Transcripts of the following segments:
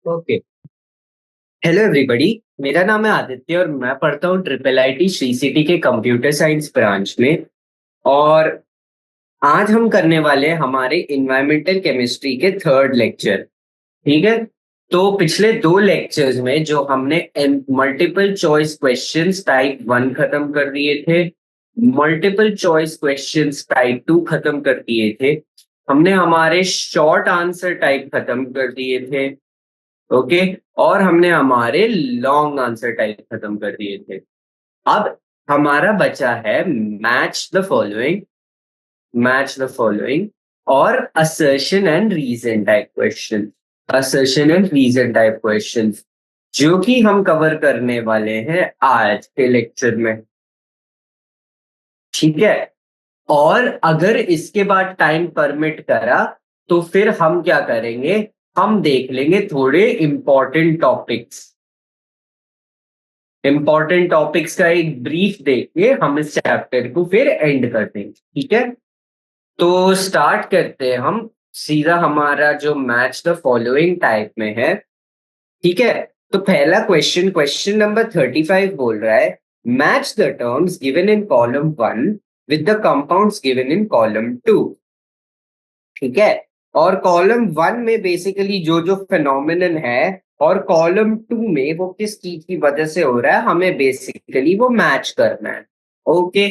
Okay. Hello everybody. मेरा नाम है आदित्य और मैं पढ़ता हूँ ट्रिपल आईटी श्री सिटी के कंप्यूटर साइंस ब्रांच में। और आज हम करने वाले हैं हमारे इन्वायरमेंटल केमिस्ट्री के थर्ड लेक्चर। ठीक है। तो पिछले दो लेक्चर्स में जो हमने multiple choice questions type one खत्म कर दिए थे, multiple choice questions type two खत्म कर दिए थे, हमने हमारे शॉर्ट आंसर टाइप खत्म कर दिए थे। ओके। और हमने हमारे लॉन्ग आंसर टाइप खत्म कर दिए थे। अब हमारा बचा है match the following, match the following और assertion and reason type question, assertion and reason type question, जो कि हम कवर करने वाले हैं आज के लेक्चर में। ठीक है। और अगर इसके बाद टाइम परमिट करा तो फिर हम क्या करेंगे, हम देख लेंगे थोड़े इंपॉर्टेंट टॉपिक्स। इंपॉर्टेंट टॉपिक्स का एक ब्रीफ देके हम इस चैप्टर को फिर एंड कर देंगे। ठीक है। तो स्टार्ट करते हैं हम सीधा हमारा जो मैच द फॉलोइंग टाइप में है। ठीक है। तो पहला क्वेश्चन, क्वेश्चन नंबर 35 बोल रहा है match the terms given in column one with the compounds given in column to. ठीक है। और कॉलम वन में बेसिकली जो जो फिनोमिनन है और कॉलम टू में वो किस चीज की वजह से हो रहा है, हमें बेसिकली वो मैच करना है। Okay.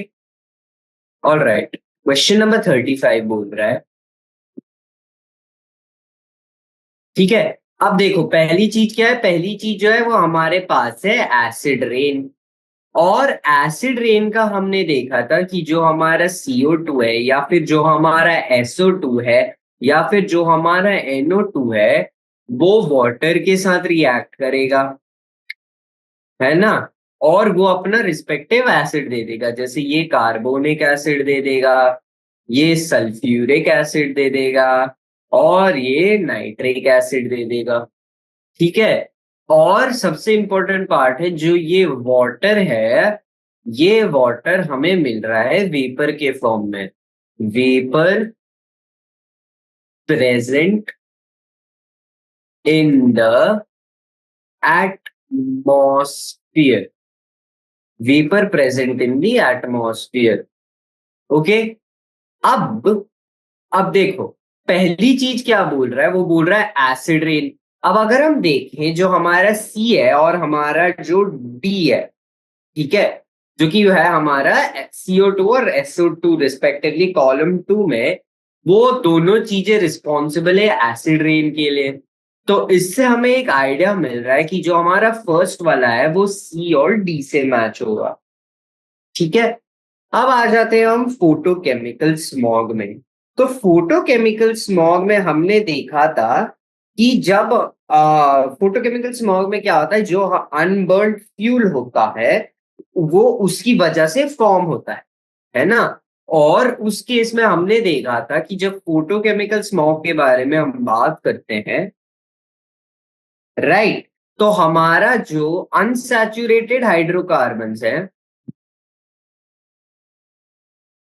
All right. Question number 35 बोल रहा है। ठीक है। अब देखो पहली चीज क्या है, पहली चीज जो है वो हमारे पास है एसिड रेन। और एसिड रेन का हमने देखा था कि जो हमारा CO2 है या फिर जो हमारा SO2 है या फिर जो हमारा NO2 है, वो वाटर के साथ रिएक्ट करेगा, है ना। और वो अपना रिस्पेक्टिव एसिड दे देगा, जैसे ये कार्बोनिक एसिड दे देगा, ये सल्फ्यूरिक एसिड दे देगा और ये नाइट्रिक एसिड दे देगा। ठीक है। और सबसे इंपॉर्टेंट पार्ट है, जो ये वाटर है, ये वाटर हमें मिल रहा है वेपर के फॉर्म में। Vapour present in the atmosphere, vapour present in the atmosphere. Okay. अब अब देखो पहली चीज क्या बोल रहा है, वो बोल रहा है एसिड रेन। अब अगर हम देखें जो हमारा सी है और हमारा जो डी है, ठीक है, जो कि है हमारा CO2 और SO2 रिस्पेक्टिवली कॉलम टू में, वो दोनों चीजें रिस्पॉन्सिबल है एसिड रेन के लिए। तो इससे हमें एक आइडिया मिल रहा है कि जो हमारा फर्स्ट वाला है वो सी और डी से मैच होगा। ठीक है। अब आ जाते हैं हम फोटोकेमिकल स्मॉग में। तो फोटोकेमिकल स्मॉग में हमने देखा था कि जब फोटोकेमिकल स्मॉग में क्या होता है, जो अनबर्न्ड फ्यूल होता है वो उसकी वजह से फॉर्म होता है ना। और उस केस में हमने देखा था कि जब फोटोकेमिकल स्मॉग के बारे में हम बात करते हैं, राइट, तो हमारा जो अनसैचुरेटेड हाइड्रोकार्बन्स है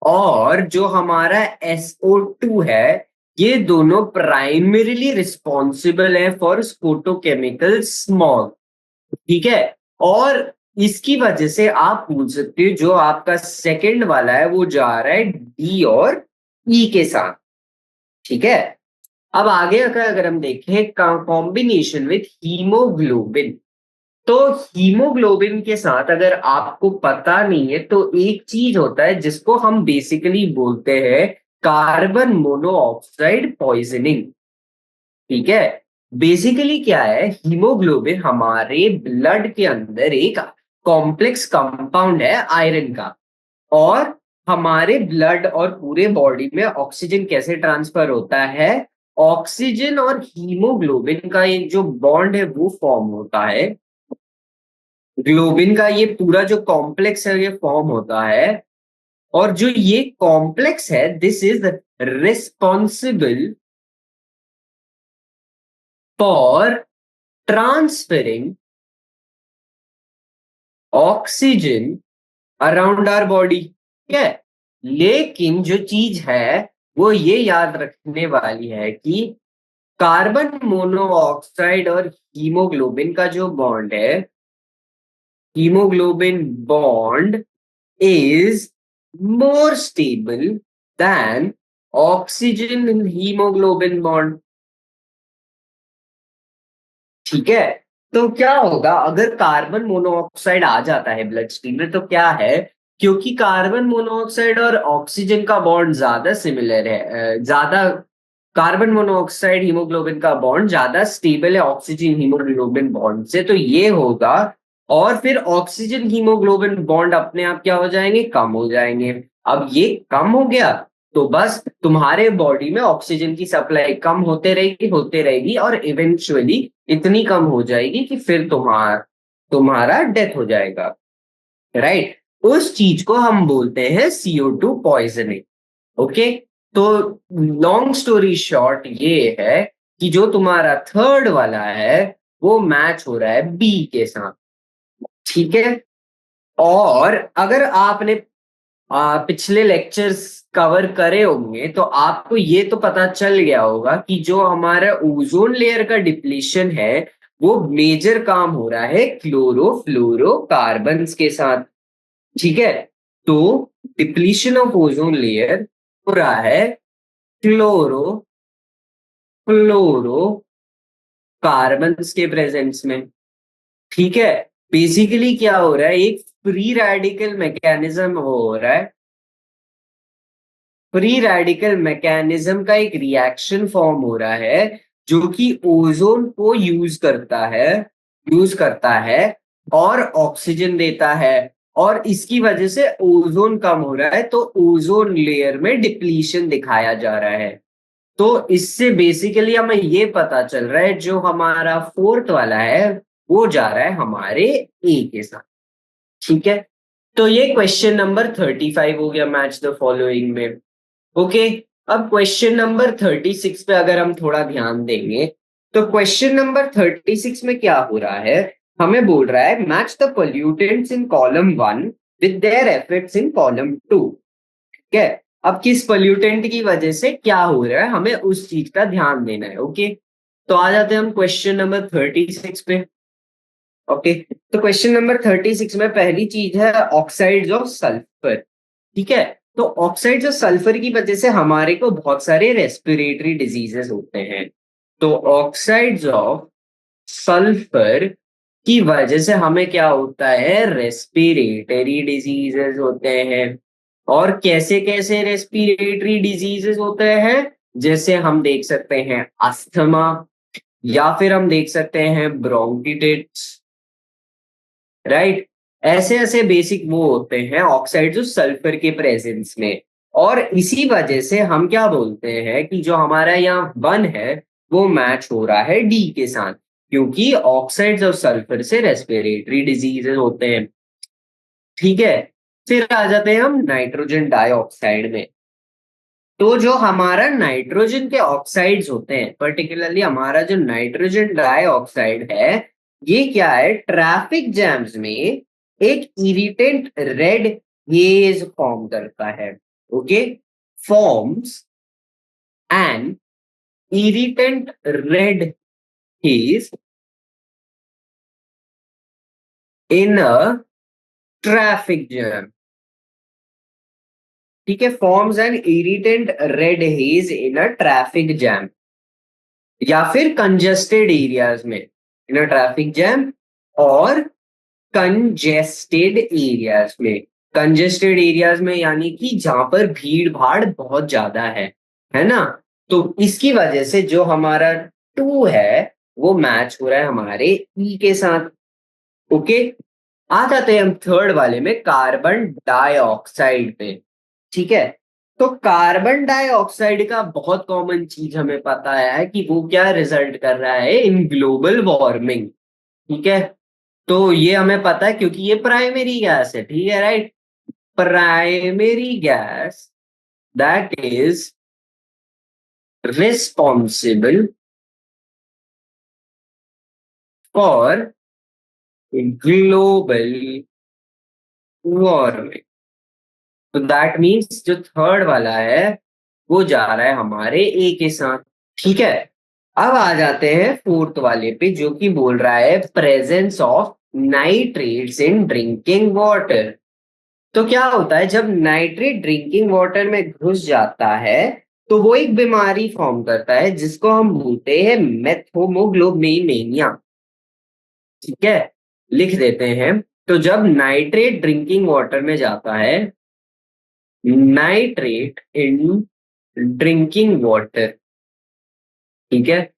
और जो हमारा SO2 है, ये दोनों प्राइमरीली रिस्पॉन्सिबल है फॉर फोटोकेमिकल स्मॉग। ठीक है। और इसकी वजह से आप पूछ सकते हो जो आपका सेकंड वाला है वो जा रहा है डी और ई के साथ। ठीक है। अब आगे अगर हम देखें कॉम्बिनेशन विथ हीमोग्लोबिन, तो हीमोग्लोबिन के साथ अगर आपको पता नहीं है तो एक चीज होता है जिसको हम बेसिकली बोलते हैं कार्बन मोनोऑक्साइड पॉइजनिंग। ठीक है। बेसिकली क्या है, हीमोग्लोबिन हमारे ब्लड के अंदर एक कॉम्प्लेक्स कंपाउंड है आयरन का। और हमारे ब्लड और पूरे बॉडी में ऑक्सीजन कैसे ट्रांसफर होता है, ऑक्सीजन और हीमोग्लोबिन का ये जो बॉन्ड है वो फॉर्म होता है। ग्लोबिन का ये पूरा जो कॉम्प्लेक्स है ये फॉर्म होता है। और जो ये कॉम्प्लेक्स है this is responsible for transferring oxygen around our body. ठीक है। लेकिन जो चीज है वो ये याद रखने वाली है कि कार्बन मोनोऑक्साइड और हीमोग्लोबिन का जो बॉन्ड है, haemoglobin bond is more stable than oxygen in hemoglobin bond. ठीक है, तो क्या होगा अगर कार्बन मोनोऑक्साइड आ जाता है ब्लड स्ट्रीम में, तो क्या है, क्योंकि कार्बन मोनोऑक्साइड और ऑक्सीजन का बॉन्ड ज्यादा सिमिलर है, ज्यादा कार्बन मोनोऑक्साइड हीमोग्लोबिन का बॉन्ड ज्यादा स्टेबल है ऑक्सीजन हीमोग्लोबिन बॉन्ड से, तो ये होगा। और फिर ऑक्सीजन हीमोग्लोबिन बॉन्ड अपने आप क्या हो जाएंगे, कम हो जाएंगे। अब ये कम हो गया तो बस तुम्हारे बॉडी में ऑक्सीजन की सप्लाई कम होते रहेगी और इवेंचुअली इतनी कम हो जाएगी कि फिर तुम्हारा डेथ हो जाएगा, राइट। उस चीज को हम बोलते हैं CO2 पॉइजनिंग। ओके, तो लॉन्ग स्टोरी शॉर्ट ये है कि जो तुम्हारा थर्ड वाला है वो मैच हो रहा है बी के साथ, ठीक है। और अगर आपने पिछले लेक्चर्स कवर करे होंगे तो आपको ये तो पता चल गया होगा कि जो हमारा ओजोन लेयर का डिप्लीशन है वो मेजर काम हो रहा है क्लोरोफ्लोरोकार्बन्स के साथ, ठीक है। तो डिप्लीशन ऑफ ओजोन लेयर हो रहा है क्लोरोफ्लोरोकार्बन्स के प्रेजेंस में, ठीक है। बेसिकली क्या हो रहा है, एक फ्री रेडिकल मैकेनिज्म हो रहा है, फ्री रेडिकल मैकेनिज्म का एक रिएक्शन फॉर्म हो रहा है जो कि ओजोन को यूज करता है और ऑक्सीजन देता है, और इसकी वजह से ओजोन कम हो रहा है, तो ओजोन लेयर में डिप्लीशन दिखाया जा रहा है। तो इससे बेसिकली हमें ये पता चल रहा है जो हमारा फोर्थ वाला है वो जा रहा है हमारे ए के साथ, ठीक है। तो ये क्वेश्चन नंबर 35 हो गया मैच द फॉलोइंग में। ओके, अब क्वेश्चन नंबर 36 पे अगर हम थोड़ा ध्यान देंगे तो क्वेश्चन नंबर 36 में क्या हो रहा है, हमें बोल रहा है match the pollutants in column 1 with their effects in column 2, ठीक है। अब किस पोल्यूटेंट की वजह से क्या हो रहा है हमें उस चीज का ध्यान देना है, ओके। तो आ जाते हैं हम क्वेश्चन नंबर 36 पे। ओके, तो क्वेश्चन नंबर 36 में पहली चीज है ऑक्साइड्स ऑफ सल्फर, ठीक है। तो ऑक्साइड्स ऑफ सल्फर की वजह से हमारे को बहुत सारे रेस्पिरेटरी डिजीजेस होते हैं। तो ऑक्साइड्स ऑफ सल्फर की वजह से हमें क्या होता है, रेस्पिरेटरी डिजीजेस होते हैं। और कैसे कैसे रेस्पिरेटरी डिजीजेस होते हैं, जैसे हम देख सकते हैं अस्थमा, या फिर हम देख सकते हैं ब्रोंकिटिस, राइट। ऐसे ऐसे बेसिक वो होते हैं ऑक्साइड जो सल्फर के प्रेजेंस में। और इसी वजह से हम क्या बोलते हैं कि जो हमारा यहाँ वन है वो मैच हो रहा है डी के साथ, क्योंकि ऑक्साइड्स ऑफ सल्फर से रेस्पिरेटरी डिजीजेस होते हैं, ठीक है। फिर आ जाते हैं हम नाइट्रोजन डाइऑक्साइड में। तो जो हमारा नाइट्रोजन के ऑक्साइड्स होते हैं, पर्टिकुलरली हमारा जो नाइट्रोजन डाइऑक्साइड है, ये क्या है, ट्रैफिक जैम्स में एक इरिटेंट रेड हेज फॉर्म करता है, okay. Forms an irritant red hedge in a traffic jam, ठीक है। Forms an irritant red hedge in a traffic jam या फिर कंजेस्टेड एरियाज में, इन अ ट्रैफिक जैम और कंजेस्टेड एरियाज में। कंजेस्टेड एरियाज में यानी कि जहां पर भीड़ भाड़ बहुत ज्यादा है ना। तो इसकी वजह से जो हमारा टू है वो मैच हो रहा है हमारे ई के साथ, ओके। आ जाते हैं हम थर्ड वाले में, कार्बन डाइऑक्साइड पे, ठीक है। तो कार्बन डाइऑक्साइड का बहुत कॉमन चीज हमें पता है कि वो क्या रिजल्ट कर रहा है इन ग्लोबल वार्मिंग, ठीक है। तो ये हमें पता है क्योंकि ये प्राइमरी गैस है, ठीक है, right. Primary gas that is responsible for global warming. तो दैट मीन्स जो थर्ड वाला है वो जा रहा है हमारे ए के साथ, ठीक है। अब आ जाते हैं फोर्थ वाले पे, जो कि बोल रहा है presence of nitrates in drinking water. तो क्या होता है जब नाइट्रेट ड्रिंकिंग वाटर में घुस जाता है, तो वो एक बीमारी फॉर्म करता है जिसको हम बोलते हैं मेथोमोग्लोबिनेमिया। ठीक है, लिख देते हैं। तो जब नाइट्रेट ड्रिंकिंग वाटर में जाता है, नाइट्रेट इन ड्रिंकिंग वाटर, ठीक है,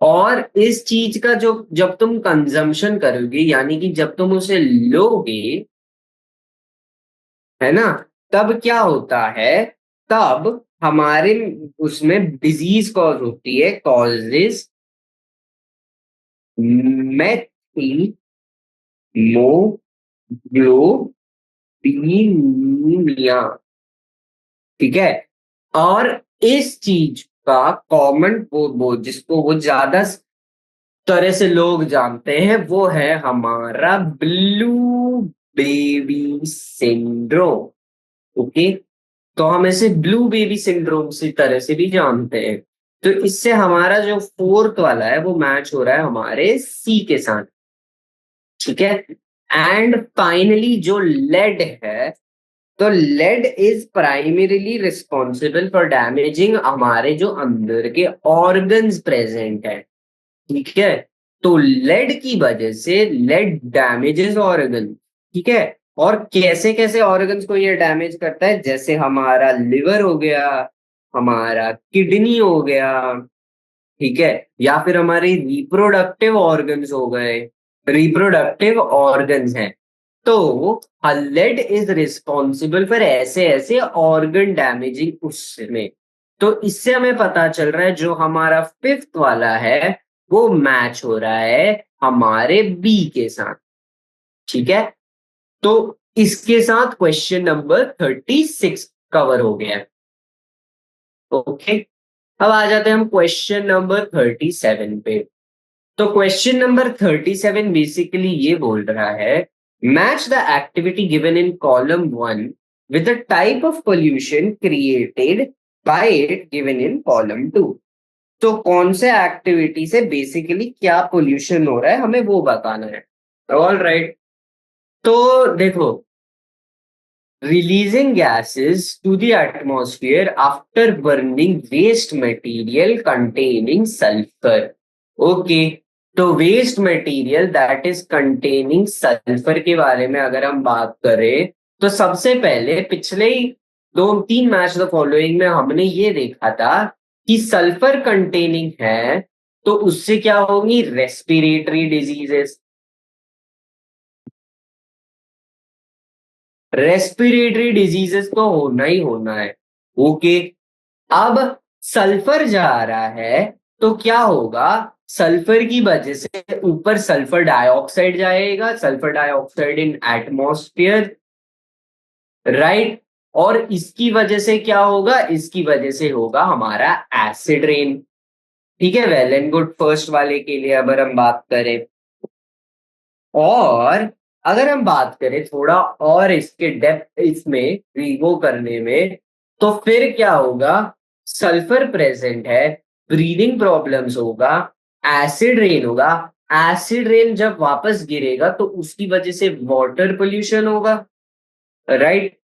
और इस चीज का जो जब तुम कंजम्पशन करोगे, यानी कि जब तुम उसे लोगे, है ना, तब क्या होता है, तब हमारे उसमें डिजीज कॉज होती है, कॉजेज मेथिमोग्लोबिनिया। ठीक है, और इस चीज का कॉमन वो जिसको वो ज्यादा तरह से लोग जानते हैं, वो है हमारा ब्लू बेबी सिंड्रोम। ओके, तो हम इसे ब्लू बेबी सिंड्रोम से तरह से भी जानते हैं। तो इससे हमारा जो फोर्थ वाला है वो मैच हो रहा है हमारे सी के साथ। ठीक है, एंड फाइनली जो लेड है, तो lead is primarily responsible for damaging हमारे जो अंदर के ऑर्गन्स प्रेजेंट है। ठीक है, तो लेड की वजह से लेड डैमेजेस ऑर्गन। ठीक है, और कैसे कैसे ऑर्गन्स को ये डैमेज करता है, जैसे हमारा लिवर हो गया, हमारा किडनी हो गया, ठीक है, या फिर हमारे रिप्रोडक्टिव ऑर्गन्स हो गए, रिप्रोडक्टिव ऑर्गन्स हैं। तो लेड इज रिस्पॉन्सिबल फॉर ऐसे ऐसे ऑर्गन डैमेजिंग उसमें। तो इससे हमें पता चल रहा है जो हमारा फिफ्थ वाला है वो मैच हो रहा है हमारे बी के साथ। ठीक है, तो इसके साथ क्वेश्चन नंबर 36 कवर हो गया है। ओके, अब आ जाते हैं हम क्वेश्चन नंबर 37 पे। तो क्वेश्चन नंबर 37 बेसिकली ये बोल रहा है, match the activity given in column 1 with the type of pollution created by it given in column 2। तो कौन से एक्टिविटी से बेसिकली क्या पोल्यूशन हो रहा है हमें वो बताना है। ऑल राइट, तो देखो, releasing gases to the atmosphere after burning waste material containing sulfur. Okay, तो waste material that is containing sulphur के बारे में अगर हम बात करें, तो सबसे पहले पिछले ही 2-3 मैच द फॉलोइंग में हमने ये देखा था कि सल्फर कंटेनिंग है तो उससे क्या होगी, रेस्पिरेटरी डिजीजेस। रेस्पिरेटरी डिजीजेस तो होना ही होना है। ओके, अब सल्फर जा रहा है तो क्या होगा, सल्फर की वजह से ऊपर सल्फर डाइऑक्साइड जाएगा, sulphur dioxide in atmosphere, right, और इसकी वजह से क्या होगा, इसकी वजह से होगा हमारा एसिड रेन। ठीक है, वेल एंड गुड फर्स्ट वाले के लिए अगर हम बात करें, और अगर हम बात करें थोड़ा और इसके डेप्थ इसमें वो करने में, तो फिर क्या होगा, सल्फर प्रेजेंट है, ब्रीदिंग प्रॉब्लम्स होगा, एसिड रेन होगा। एसिड रेन जब वापस गिरेगा तो उसकी वजह से वाटर पोल्यूशन होगा, राइट,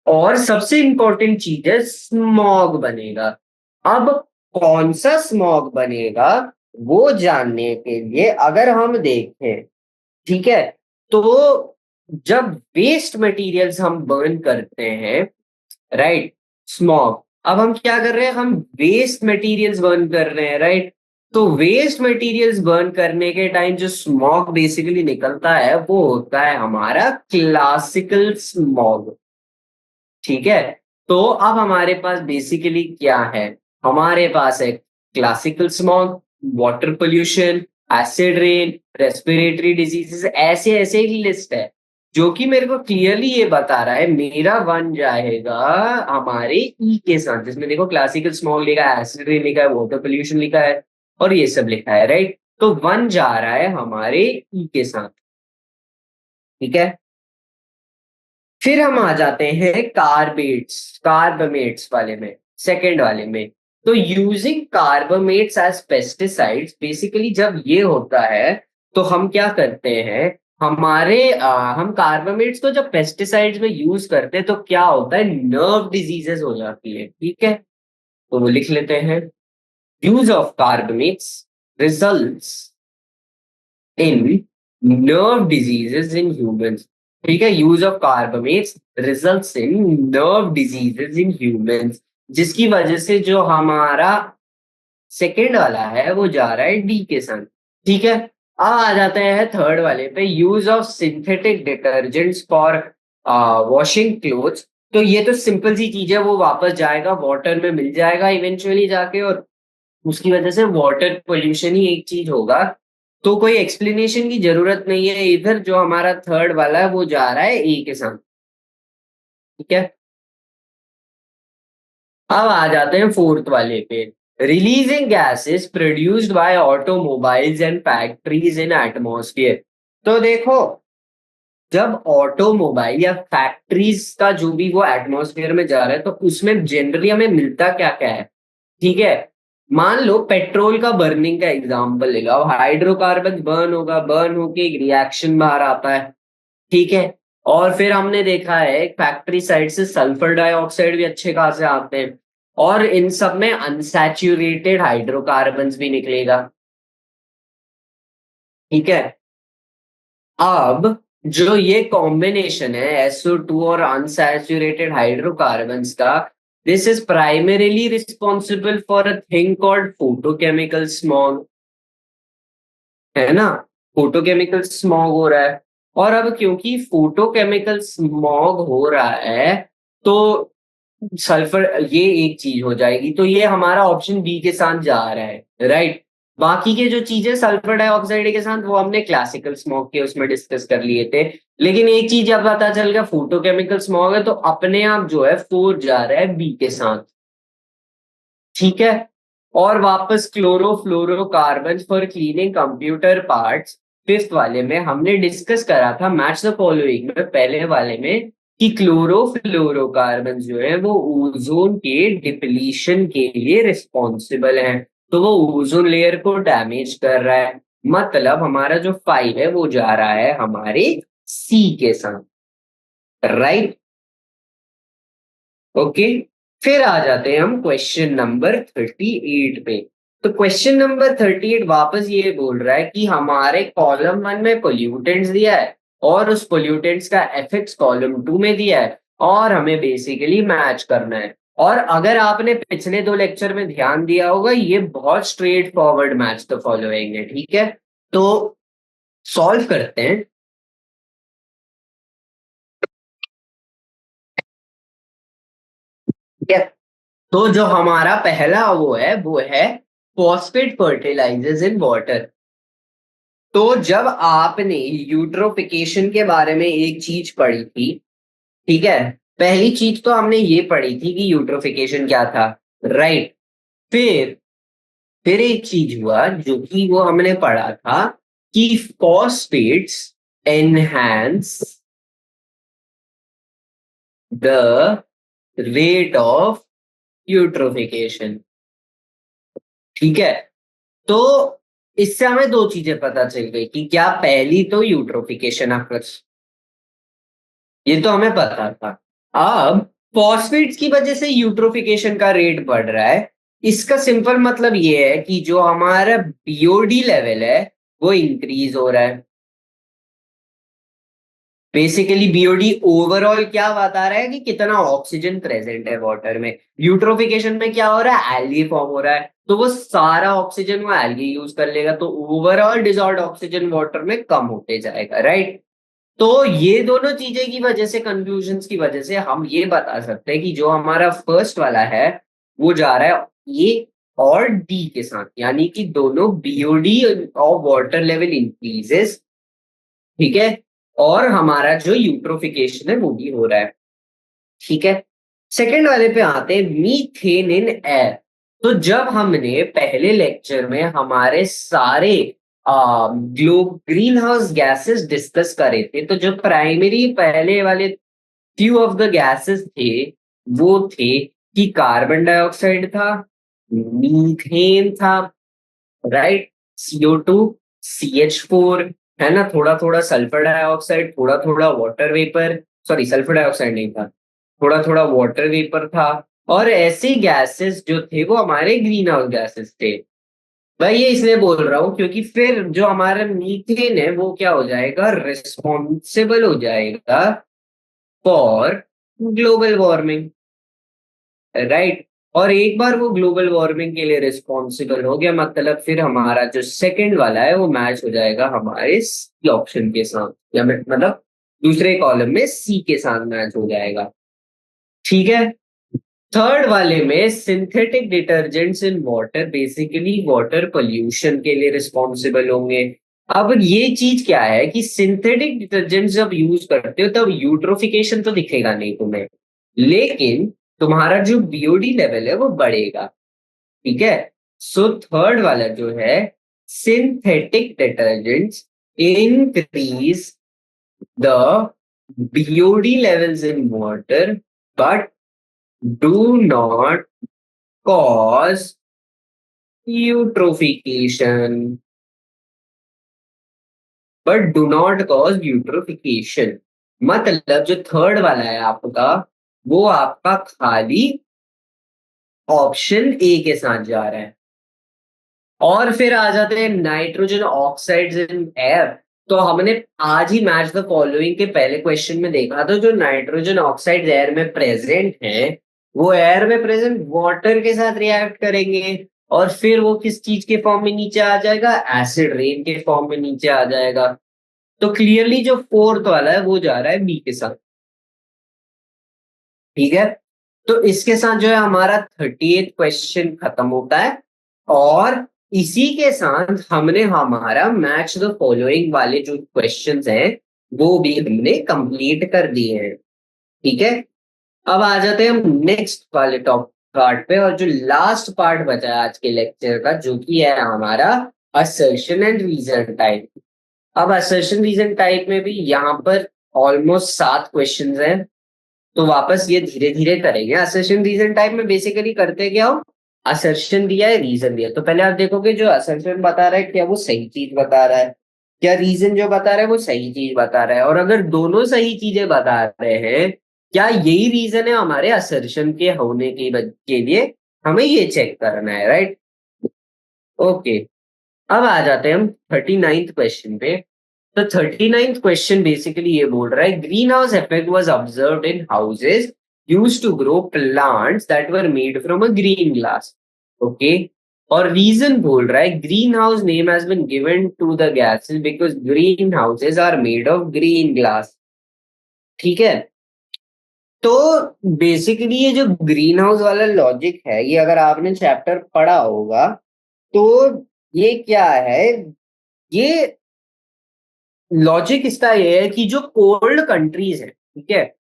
और सबसे इंपॉर्टेंट चीज है स्मॉग बनेगा। अब कौन सा स्मॉग बनेगा वो जानने के लिए अगर हम देखें, ठीक है, तो जब वेस्ट मटेरियल्स हम बर्न करते हैं, राइट, स्मॉग, अब हम क्या कर रहे हैं, हम वेस्ट मटेरियल्स बर्न कर रहे हैं, राइट। तो वेस्ट मटेरियल्स बर्न करने के टाइम जो स्मॉग बेसिकली निकलता है वो होता है हमारा क्लासिकल स्मॉग। ठीक है, तो अब हमारे पास बेसिकली क्या है, हमारे पास है classical smog, water pollution, acid rain, respiratory diseases, ऐसे ऐसे ही लिस्ट है जो कि मेरे को क्लियरली ये बता रहा है मेरा वन जाएगा हमारे ई के साथ, जिसमें देखो क्लासिकल स्मॉग लिखा है, एसिड रेन लिखा है, वाटर पोल्यूशन लिखा है, और ये सब लिखा है, राइट। तो वन जा रहा है हमारे ई के साथ। ठीक है, फिर हम आ जाते हैं कार्बेट्स कार्बमेट्स वाले में, सेकेंड वाले में। तो using carbamates as pesticides, basically जब ये होता है तो हम क्या करते हैं, हम कार्बामेट्स को जब पेस्टिसाइड्स में यूज करते हैं तो क्या होता है, नर्व डिजीजेस हो जाती है। ठीक है, तो वो लिख लेते हैं, use of carbamates results in nerve diseases in humans। ठीक है, use of carbamates results in nerve diseases in humans, जिसकी वजह से जो हमारा सेकेंड वाला है वो जा रहा है डी के साथ। ठीक है, अब आ जाते हैं थर्ड वाले पे, use of synthetic detergents for washing clothes. तो ये तो सिंपल सी चीज है, वो वापस जाएगा वाटर में मिल जाएगा इवेंचुअली जाके, और उसकी वजह से वाटर पोल्यूशन ही एक चीज होगा। तो कोई एक्सप्लेनेशन की जरूरत नहीं है, इधर जो हमारा थर्ड वाला है वो जा रहा है ए के साथ। ठीक है, अब आ जाते हैं फोर्थ वाले पे, releasing gases produced by automobiles and factories in atmosphere. तो देखो, जब ऑटोमोबाइल या फैक्ट्रीज का जो भी वो एटमॉस्फेयर में जा रहा है तो उसमें जनरली हमें मिलता क्या क्या है। ठीक है, मान लो पेट्रोल का बर्निंग का एग्जांपल ले लो, अब हाइड्रोकार्बन बर्न होगा, बर्न होके एक रिएक्शन बाहर आता है। ठीक है, और फिर हमने देखा है फैक्ट्री साइड से सल्फर डाइऑक्साइड भी अच्छे खासे आते हैं, और इन सब में अनसैचुरेटेड हाइड्रोकार्बन्स भी निकलेगा। ठीक है, अब जो ये कॉम्बिनेशन है SO2 और अनसैचुरेटेड हाइड्रोकार्बन्स का, this is primarily responsible for a thing called photochemical smog, है ना। फोटोकेमिकल स्मॉग हो रहा है, और अब क्योंकि फोटोकेमिकल स्मॉग हो रहा है तो सल्फर, ये एक चीज हो जाएगी, तो ये हमारा ऑप्शन बी के साथ जा रहा है, राइट। बाकी के जो चीजें सल्फर डाइऑक्साइड के साथ वो हमने क्लासिकल स्मॉग के उसमें डिस्कस कर लिए थे, लेकिन एक चीज अब पता चल गया, फोटोकेमिकल स्मॉग है तो अपने आप जो है फोर जा रहा है बी के साथ। ठीक है, और वापस chlorofluorocarbon for cleaning computer parts, fifth वाले में हमने डिस्कस करा था मैच द फॉलोइंग में, पहले वाले में, कि क्लोरोफ्लोरोकार्बन जो है वो ओजोन के डिप्लीशन के लिए रिस्पॉन्सिबल है, तो वो ओजोन लेयर को डैमेज कर रहा है। मतलब हमारा जो फाइव है वो जा रहा है हमारे सी के साथ, राइट। ओके, फिर आ जाते हैं हम क्वेश्चन नंबर 38 पे। तो क्वेश्चन नंबर 38 वापस ये बोल रहा है कि हमारे कॉलम वन में पोल्यूटेंट्स दिया है और उस पोल्यूटेंट्स का एफेक्ट्स कॉलम टू में दिया है, और हमें बेसिकली मैच करना है। और अगर आपने पिछले दो लेक्चर में ध्यान दिया होगा, ये बहुत straight forward match the following है। ठीक है, तो सॉल्व करते हैं। ठीक है, तो जो हमारा पहला वो है फॉस्फेट फर्टिलाइजर्स इन वाटर। तो जब आपने यूट्रोफिकेशन के बारे में एक चीज पढ़ी थी, ठीक है, पहली चीज तो हमने ये पढ़ी थी कि यूट्रोफिकेशन क्या था, राइट। फिर फिर एक चीज हुआ जो कि वो हमने पढ़ा था कि phosphates enhance the rate of eutrophication. ठीक है, तो इससे हमें दो चीजें पता चल गई कि क्या, पहली तो यूट्रोफिकेशन अकर्स, ये तो हमें पता था। अब फॉस्फेट्स की वजह से यूट्रोफिकेशन का रेट बढ़ रहा है, इसका सिंपल मतलब ये है कि जो हमारा बीओडी लेवल है वो इंक्रीज हो रहा है। बेसिकली बीओडी ओवरऑल क्या बता रहा है कि कितना ऑक्सीजन प्रेजेंट है वाटर में। यूट्रोफिकेशन में क्या हो रहा है, एल्गी फॉर्म हो रहा है, तो वो सारा ऑक्सीजन वो एल्गी यूज कर लेगा, तो ओवरऑल डिजॉल्व्ड ऑक्सीजन वाटर में कम होते जाएगा, राइट। तो ये दोनों चीजें की वजह से, कंक्लूजन की वजह से हम ये बता सकते हैं कि जो हमारा फर्स्ट वाला है वो जा रहा है ए और डी के साथ, यानी कि दोनों बीओडी और वाटर लेवल इंक्रीजेस। ठीक है, और हमारा जो यूट्रोफिकेशन है वो भी हो रहा है। ठीक है, सेकेंड वाले पे आते हैं, मीथेन इन एयर। तो जब हमने पहले लेक्चर में हमारे सारे ग्रीन हाउस गैसेस डिस्कस करे थे, तो जो प्राइमरी पहले वाले फ्यू ऑफ द गैसेस थे वो थे कि कार्बन डाइऑक्साइड था, मीथेन था, राइट, CO2, CH4, है ना, थोड़ा थोड़ा सल्फर डाइऑक्साइड, थोड़ा थोड़ा water vapour, sorry sulphur dioxide नहीं था, थोड़ा थोड़ा वाटर वेपर था। और ऐसे गैसेस जो थे वो हमारे ग्रीन हाउस गैसेस थे। भाई ये इसलिए बोल रहा हूँ क्योंकि फिर जो हमारा मीथेन है वो क्या हो जाएगा, रिस्पॉन्सिबल हो जाएगा फॉर ग्लोबल वार्मिंग, राइट। और एक बार वो ग्लोबल वार्मिंग के लिए रिस्पॉन्सिबल हो गया, मतलब फिर हमारा जो सेकंड वाला है वो मैच हो जाएगा हमारे सी ऑप्शन के साथ, या मतलब दूसरे कॉलम में सी के साथ मैच हो जाएगा। ठीक है। थर्ड वाले में synthetic detergents in water basically water pollution के लिए रिस्पॉन्सिबल होंगे। अब ये चीज क्या है कि सिंथेटिक डिटर्जेंट जब यूज करते हो तब यूट्रोफिकेशन तो दिखेगा नहीं तुम्हें, लेकिन तुम्हारा जो बीओडी लेवल है वो बढ़ेगा। ठीक है। सो थर्ड वाला जो है, synthetic detergents increase the BOD levels in water but do not cause eutrophication, मतलब जो थर्ड वाला है आपका, वो आपका खाली ऑप्शन ए के साथ जा रहा है। और फिर आ जाते हैं नाइट्रोजन ऑक्साइड्स इन एयर। तो हमने आज ही मैच द फॉलोइंग के पहले क्वेश्चन में देखा था, जो नाइट्रोजन ऑक्साइड एयर में प्रेजेंट है वो एयर में प्रेजेंट वाटर के साथ रिएक्ट करेंगे, और फिर वो किस चीज के फॉर्म में नीचे आ जाएगा, एसिड रेन के फॉर्म में नीचे आ जाएगा। तो क्लियरली जो फोर्थ वाला है वो जा रहा है बी के साथ। ठीक है। तो इसके साथ जो है हमारा 38 क्वेश्चन खत्म होता है, और इसी के साथ हमने हमारा मैच द फॉलोइंग वाले जो क्वेश्चंस हैं वो भी हमने कंप्लीट कर दिए हैं। ठीक है। अब आ जाते हैं हम नेक्स्ट वाले टॉप पार्ट पे, और जो लास्ट पार्ट बचा है आज के लेक्चर का जो कि है हमारा असर्शन एंड रीजन टाइप। अब असर्शन रीजन टाइप में भी यहाँ पर ऑलमोस्ट 7 क्वेश्चंस हैं, तो वापस ये धीरे धीरे करेंगे। असर्शन रीजन टाइप में बेसिकली करते क्या हो, असर्शन दिया है, रीजन दिया, तो पहले आप देखोगे जो असर्शन बता रहा है क्या वो सही चीज बता रहा है, क्या रीजन जो बता रहा है वो सही चीज बता रहा है, और अगर दोनों सही चीजें बता रहे हैं, क्या यही रीजन है हमारे असर्शन के होने के लिए, हमें ये चेक करना है, राइट। ओके। अब आ जाते हैं हम 39th क्वेश्चन पे। तो 39th क्वेश्चन बेसिकली ये बोल रहा है, green house effect was observed in houses used to grow plants that were made from a green glass. Okay. और रीजन बोल रहा है, green house name has been given to the gases because green houses are made of green glass. ठीक है। तो basically ये जो green house वाला लॉजिक है, ये अगर आपने चैप्टर पढ़ा होगा तो ये क्या है, ये लॉजिक इसका ये है कि जो कोल्ड कंट्रीज है, ठीक है,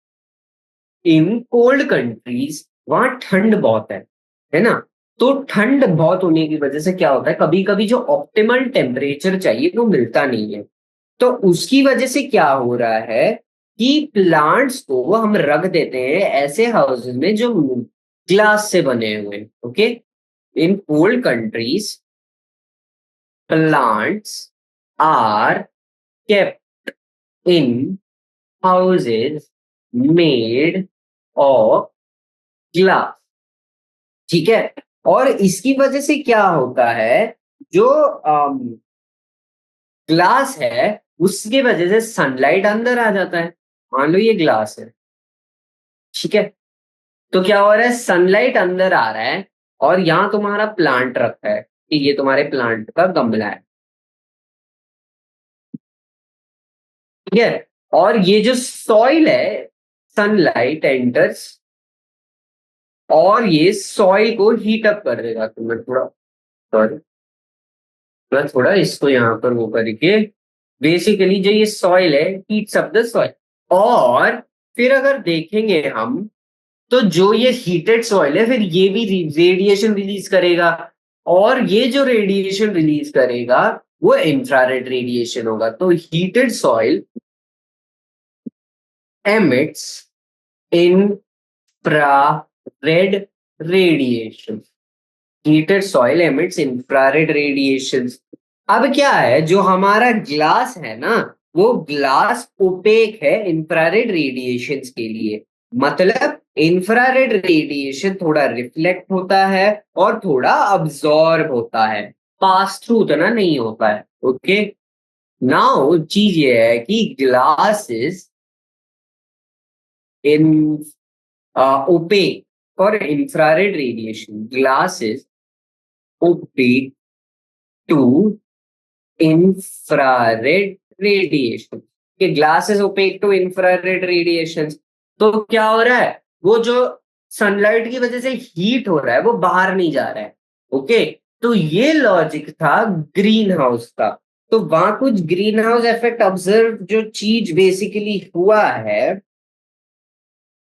इन कोल्ड कंट्रीज वहां ठंड बहुत है ना। तो ठंड बहुत होने की वजह से क्या होता है, कभी कभी जो ऑप्टिमल टेम्परेचर चाहिए वो मिलता नहीं है। तो उसकी वजह से क्या हो रहा है कि प्लांट्स को हम रख देते हैं ऐसे हाउसेज में जो ग्लास से बने हुए हैं। Okay. In cold countries plants are kept in houses made of glass। ठीक है। और इसकी वजह से क्या होता है, जो ग्लास है उसकी वजह से सनलाइट अंदर आ जाता है। मान लो ये ग्लास है, ठीक है, तो क्या हो रहा है, सनलाइट अंदर आ रहा है, और यहाँ तुम्हारा प्लांट रखा है कि ये तुम्हारे प्लांट का गमला है। ठीक है। और ये जो सॉइल है, सनलाइट एंटर्स और ये सॉइल को हीट अप कर देगा। तो मैं थोड़ा, सॉरी, मैं थोड़ा इसको यहाँ पर वो करके, बेसिकली जो ये सॉइल है हीट्स अप द सॉइल। और फिर अगर देखेंगे हम, तो जो ये हीटेड सॉइल है फिर ये भी रेडिएशन रिलीज करेगा, और ये जो रेडिएशन रिलीज करेगा वो इंफ्रारेड रेडिएशन होगा। तो heated soil emits infrared radiation. Heated soil emits infrared radiations. अब क्या है, जो हमारा ग्लास है ना, वो ग्लास ओपेक है इंफ्रारेड रेडिएशंस के लिए। मतलब इंफ्रारेड रेडिएशन थोड़ा रिफ्लेक्ट होता है और थोड़ा अब्जॉर्ब होता है, पास थ्रू उतना नहीं होता है। ओके, नाउ चीज ये है कि glass is in opaque for infrared radiation. Glass is opaque to infrared radiation. कि glass is opaque to infrared radiation. तो क्या हो रहा है, वो जो सनलाइट की वजह से हीट हो रहा है वो बाहर नहीं जा रहा है। ओके, तो ये लॉजिक था ग्रीन हाउस का। तो वहां कुछ ग्रीन हाउस इफेक्ट ऑब्जर्व जो चीज बेसिकली हुआ है,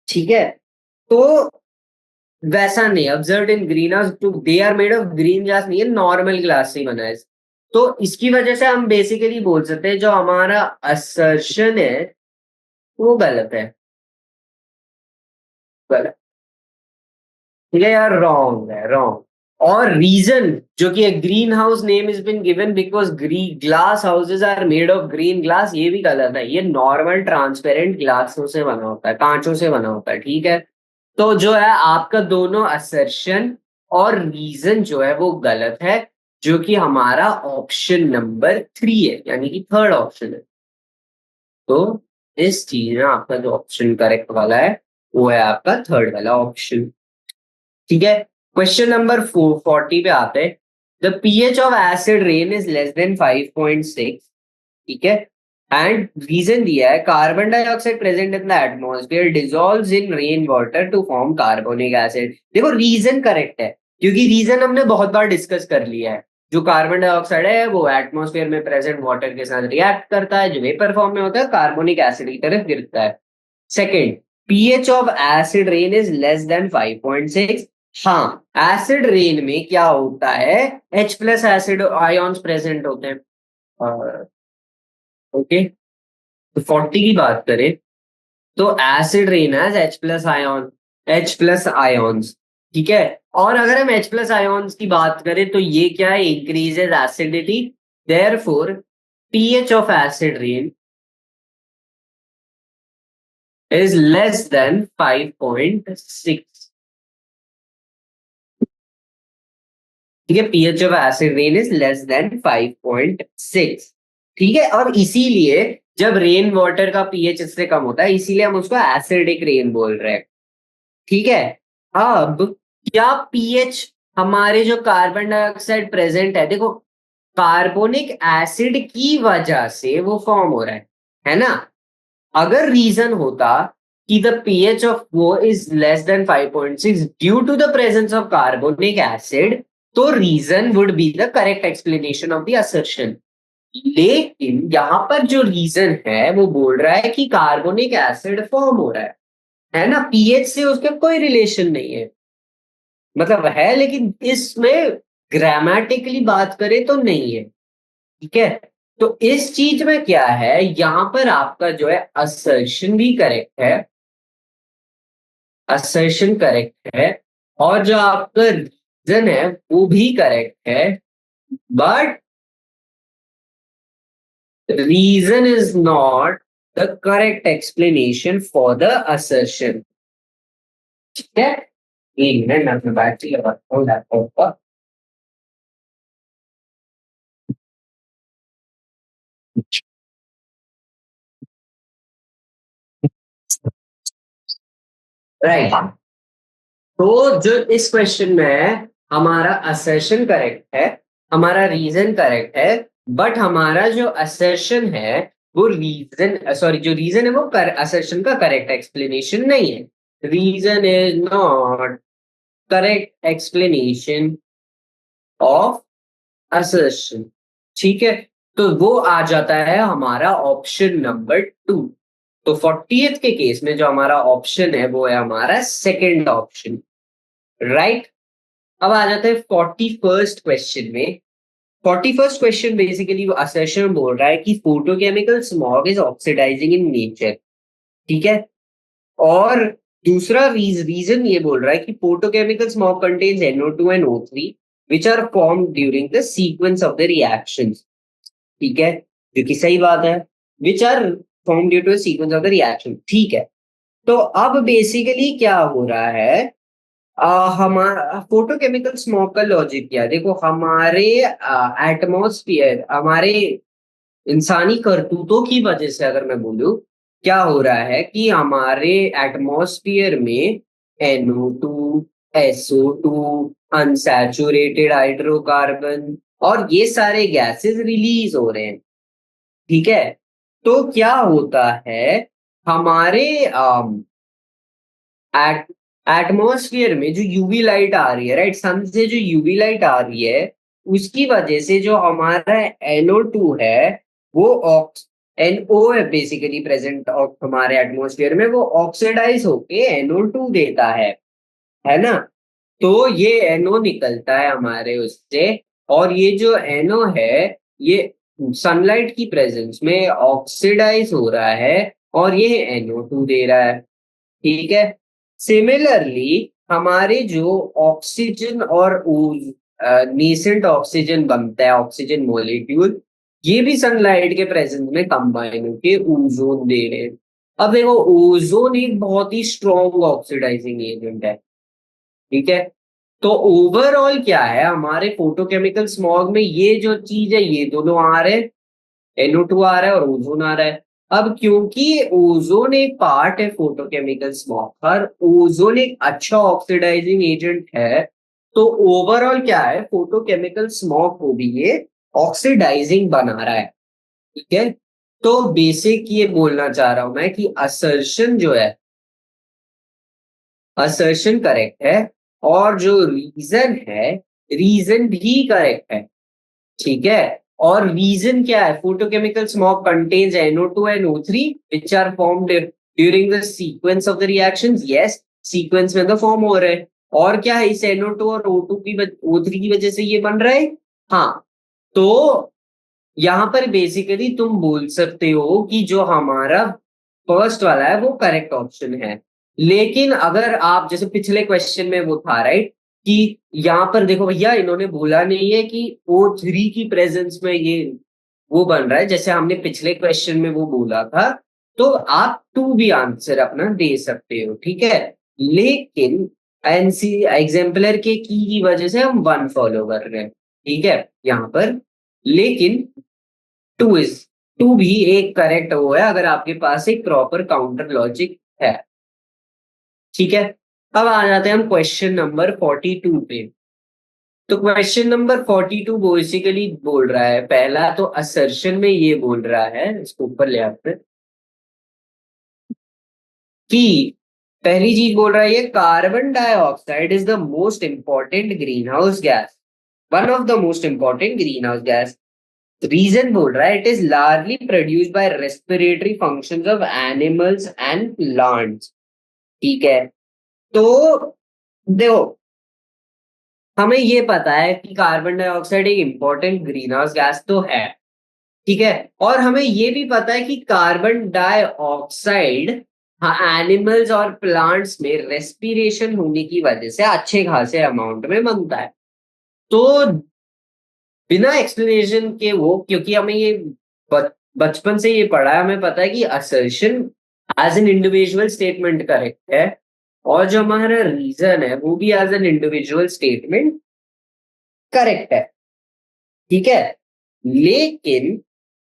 ठीक है, तो वैसा नहीं observe in green house too, they are made of green glass नहीं है, नॉर्मल ग्लास से ही बना है। तो इसकी वजह से हम बेसिकली बोल सकते हैं जो हमारा असर्शन है वो गलत है। गलत, ठीक है यार, रॉन्ग है, रॉन्ग। और रीजन जो कि green house name is been given because green glass houses are made of green glass, ये भी गलत है। ये नॉर्मल ट्रांसपेरेंट ग्लासों से बना होता है, कांचों से बना होता है, ठीक है। तो जो है आपका दोनों असर्शन और रीजन जो है वो गलत है, जो कि हमारा ऑप्शन नंबर 3 है, यानी कि थर्ड ऑप्शन है। तो इस चीज में आपका जो ऑप्शन करेक्ट वाला है वो है आपका थर्ड वाला ऑप्शन, ठीक है। क्वेश्चन नंबर 40 पे आते हैं। The pH of acid rain is less than 5.6, ठीक है, एंड रीजन दिया है carbon dioxide present in the atmosphere dissolves in rain water to form carbonic acid. देखो रीजन करेक्ट है, क्योंकि रीजन हमने बहुत बार डिस्कस कर लिया है। जो कार्बन डाइऑक्साइड है वो एटमॉस्फेयर में प्रेजेंट वाटर के साथ रिएक्ट करता है, जो वेपर फॉर्म में होता है कार्बोनिक एसिड की तरफ गिरता है। Second, pH of acid rain is less than 5.6। हाँ, एसिड रेन में क्या होता है, H plus acid ions present होते हैं। ओके, तो 40 की बात करें तो acid rain has H plus ion, H plus ions, ठीक है। और अगर हम H प्लस आयोन्स की बात करें तो ये क्या है, increases acidity, therefore pH of acid rain is less than 5.6, ठीक है। pH of acid rain is less than 5.6, ठीक है। और इसीलिए जब रेन वाटर का पीएच इससे कम होता है, इसीलिए हम उसको एसिडिक रेन बोल रहे हैं, ठीक है। अब क्या पीएच हमारे जो कार्बन डाइऑक्साइड प्रेजेंट है, देखो कार्बोनिक एसिड की वजह से वो फॉर्म हो रहा है ना। अगर रीजन होता कि द पीएच ऑफ वो is less than 5.6 due to the presence of carbonic acid, तो reason would be the correct explanation of the assertion. लेकिन यहां पर जो रीजन है वो बोल रहा है कि कार्बोनिक एसिड फॉर्म हो रहा है ना, पीएच से उसका कोई रिलेशन नहीं है। मतलब है लेकिन इसमें ग्रामेटिकली बात करें तो नहीं है, ठीक है। तो इस चीज में क्या है, यहां पर आपका जो है असर्शन भी करेक्ट है, असर्शन करेक्ट है, और जो आपका रीजन है वो भी करेक्ट है, but reason is not the correct explanation for the assertion, ठीक है। एक मिनट मैं अपना बैटरी लगाता हूँ लैपटॉप का। राइट, तो जो इस क्वेश्चन में है, हमारा असर्शन करेक्ट है, हमारा रीजन करेक्ट है, बट हमारा जो असर्शन है वो रीजन, सॉरी, जो रीजन है वो असर्शन का करेक्ट एक्सप्लेनेशन नहीं है। Reason is not correct explanation of assertion, ठीक है। तो वो आ जाता है हमारा ऑप्शन नंबर 2। तो 40th के केस में जो हमारा ऑप्शन है वो है हमारा सेकंड ऑप्शन, राइट। अब आ जाते हैं 41st क्वेश्चन में। 41st क्वेश्चन बेसिकली वो असर्शन बोल रहा है कि photochemical smog is oxidising in nature, ठीक है। और दूसरा रीजन ये बोल रहा है कि photochemical smog contains NO2 and O3, which are form during the sequence of the reaction, ठीक है, जो कि सही बात है, which are form due to sequence of the reaction, ठीक है। तो अब बेसिकली क्या हो रहा है, हमारा फोटोकेमिकल स्मोक का लॉजिक क्या है, देखो हमारे एटमॉस्फेयर, हमारे इंसानी करतूतों की वजह से अगर मैं बोलूं, क्या हो रहा है कि हमारे एटमॉस्फेयर में NO2, SO2, अनसैचुरेटेड हाइड्रोकार्बन और ये सारे गैसेस रिलीज हो रहे हैं, ठीक है। तो क्या होता है, हमारे एटमॉस्फेयर में जो यूवी लाइट आ रही है, राइट, सन से जो यूवी लाइट आ रही है, उसकी वजह से जो हमारा NO2 है, वो ऑक्स NO है बेसिकली प्रेजेंट हमारे एटमॉस्फेयर में, वो ऑक्सीडाइज होके NO2 देता है ना। तो ये NO निकलता है हमारे उससे, और ये जो NO है, ये सनलाइट की प्रेजेंस में ऑक्सीडाइज हो रहा है और ये NO2 दे रहा है, ठीक है। सिमिलरली हमारे जो ऑक्सीजन और नीसेंट ऑक्सीजन बनता है, ऑक्सीजन मॉलिक्यूल, ये भी सनलाइट के प्रेजेंस में कंबाइन होके ओजोन दे रहे हैं। अब देखो, ओजोन एक बहुत ही स्ट्रॉन्ग ऑक्सीडाइजिंग एजेंट है, ठीक है। तो ओवरऑल क्या है, हमारे फोटोकेमिकल स्मॉग में ये जो चीज है, ये दोनों आ रहे हैं, NO2 आ रहा है और ओजोन आ रहा है। अब क्योंकि ओजोन एक पार्ट है फोटोकेमिकल स्मॉग पर, ओजोन एक अच्छा ऑक्सीडाइजिंग एजेंट है, तो ओवरऑल क्या है, फोटोकेमिकल स्मॉग को भी ये ऑक्सीडाइजिंग बना रहा है, ठीक है। तो बेसिक ये बोलना चाह रहा हूं मैं कि असर्शन जो है, असर्शन करेक्ट है, और जो रीजन है, रीजन भी करेक्ट है, ठीक है। और रीजन क्या है, photochemical smog contains NO2 and O3 which are formed during the sequence of the reactions, yes, sequence में तो फॉर्म हो रहे हैं। और क्या है, इस NO2 और O3 की वजह से ये बन रहा है, हाँ। तो यहां पर बेसिकली तुम बोल सकते हो कि जो हमारा फर्स्ट वाला है वो करेक्ट ऑप्शन है। लेकिन अगर आप जैसे पिछले क्वेश्चन में वो था, राइट, कि यहाँ पर देखो भैया, इन्होंने बोला नहीं है कि O3 की प्रेजेंस में ये वो बन रहा है, जैसे हमने पिछले क्वेश्चन में वो बोला था। तो आप टू भी आंसर अपना दे सकते हो, ठीक है। लेकिन एनसी एग्जाम्पलर के की वजह से हम वन फॉलो कर रहे हैं, ठीक है, यहाँ पर। लेकिन टू इज टू भी एक करेक्ट वो है, अगर आपके पास एक प्रॉपर काउंटर लॉजिक है, ठीक है। अब आ जाते हैं हम क्वेश्चन नंबर 42 पे। तो क्वेश्चन नंबर 42 बेसिकली बोल रहा है, पहला तो असर्शन में ये बोल रहा है, इसको ऊपर ले आते हैं, कि पहली चीज बोल रहा है, ये carbon dioxide is the most important green house gas, one of the most important green house gas. Reason बोल रहा है, it is largely produced by respiratory functions of animals and plants, ठीक है। तो देखो, हमें ये पता है कि कार्बन डाइऑक्साइड एक इंपॉर्टेंट ग्रीन हाउस गैस तो है, ठीक है। और हमें ये भी पता है कि कार्बन डाइऑक्साइड, हाँ, एनिमल्स और प्लांट्स में रेस्पिरेशन होने की वजह से अच्छे खासे अमाउंट में बनता है। तो बिना एक्सप्लेनेशन के वो, क्योंकि हमें ये बचपन से ये पढ़ा है, हमें पता है कि assertion as an individual statement correct है, और जो हमारा रीजन है वो भी as an individual statement correct है, ठीक है। लेकिन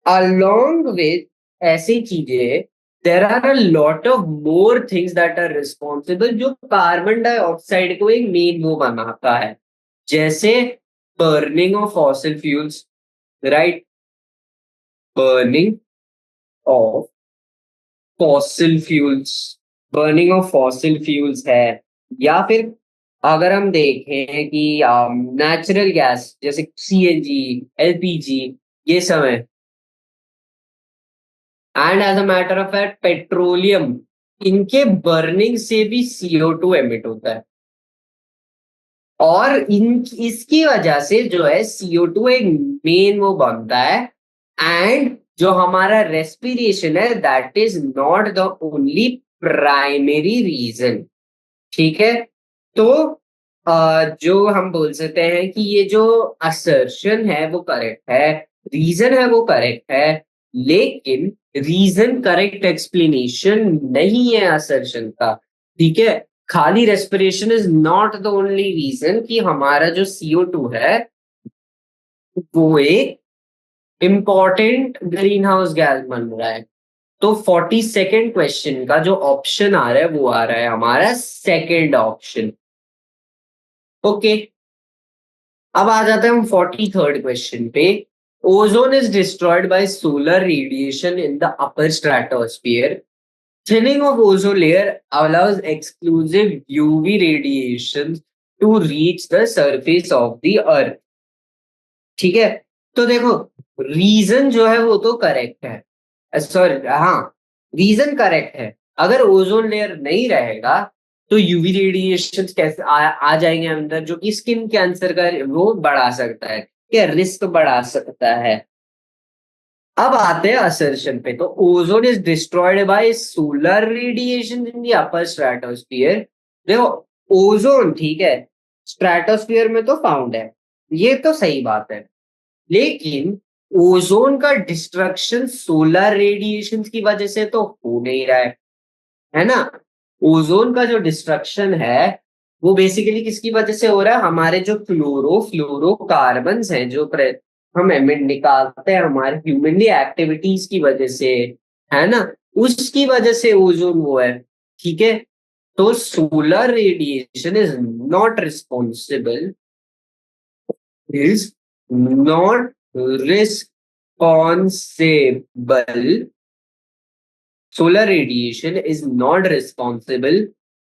along with ऐसी चीजें, there are a lot of more things that are responsible, जो कार्बन डाइऑक्साइड को एक मेन वो बनाता है, जैसे burning of fossil fuels, right, burning of fossil fuels, burning of fossil fuels है, या फिर अगर हम देखें कि नेचुरल गैस जैसे CNG, LPG, ये सब है। And as a matter of fact petroleum, इनके बर्निंग से भी CO2 एमिट होता है, और इन इसकी वजह से जो है CO2 एक मेन वो बनता है। एंड जो हमारा रेस्पिरेशन है, that is not the only primary reason, ठीक है। तो जो हम बोल सकते हैं कि ये जो असर्शन है वो करेक्ट है, रीजन है वो करेक्ट है, लेकिन रीजन करेक्ट एक्सप्लेनेशन नहीं है असर्शन का। ठीक है, खाली respiration is not the only reason कि हमारा जो CO2 है वो एक इंपॉर्टेंट ग्रीन हाउस गैस बन रहा है। तो 42nd क्वेश्चन का जो ऑप्शन आ रहा है वो आ रहा है हमारा सेकेंड ऑप्शन। ओके, अब आ जाते हैं हम 43rd क्वेश्चन पे। Ozone is destroyed by solar radiation in the upper stratosphere. Thinning of ozone layer allows exclusive UV radiation to reach the surface of the earth. ठीक है, तो देखो रीजन जो है वो तो करेक्ट है, सॉरी हाँ, रीजन करेक्ट है। अगर ओजोन लेयर नहीं रहेगा तो यूवी रेडिएशन कैसे आ जाएंगे अंदर, जो कि स्किन कैंसर का वो बढ़ा सकता है, क्या रिस्क बढ़ा सकता है। अब आते हैं असर्शन पे। तो ozone is destroyed by solar radiation in the upper stratosphere. देखो ओजोन ठीक है स्ट्रेटोस्फियर में तो फाउंड है, ये तो सही बात है, लेकिन ओजोन का डिस्ट्रक्शन सोलर रेडिएशन की वजह से तो हो नहीं रहा है ना। ओजोन का जो डिस्ट्रक्शन है वो बेसिकली किसकी वजह से हो रहा है, हमारे जो फ्लोरोकार्बन्स हैं जो हम एमिट निकालते हैं हमारे ह्यूमनली एक्टिविटीज की वजह से, है ना, उसकी वजह से ओजोन वो है। ठीक है, तो solar radiation is not responsible. Solar radiation is not responsible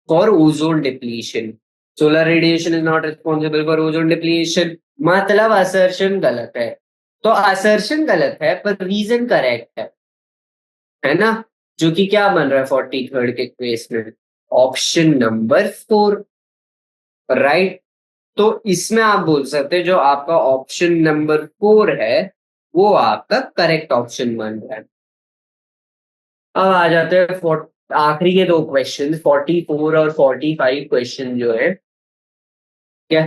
for ozone depletion. Solar radiation is not responsible for ozone depletion. मतलब असर्शन गलत है। तो असर्शन गलत है पर रीजन करेक्ट है ना, जो कि क्या बन रहा है 43rd के केस में, ऑप्शन नंबर 4, राइट। तो इसमें आप बोल सकते हैं जो आपका ऑप्शन नंबर 4 है वो आपका करेक्ट ऑप्शन बन रहा है। अब आ जाते हैं आखिरी के दो क्वेश्चन 44 और 45 क्वेश्चन जो है क्या।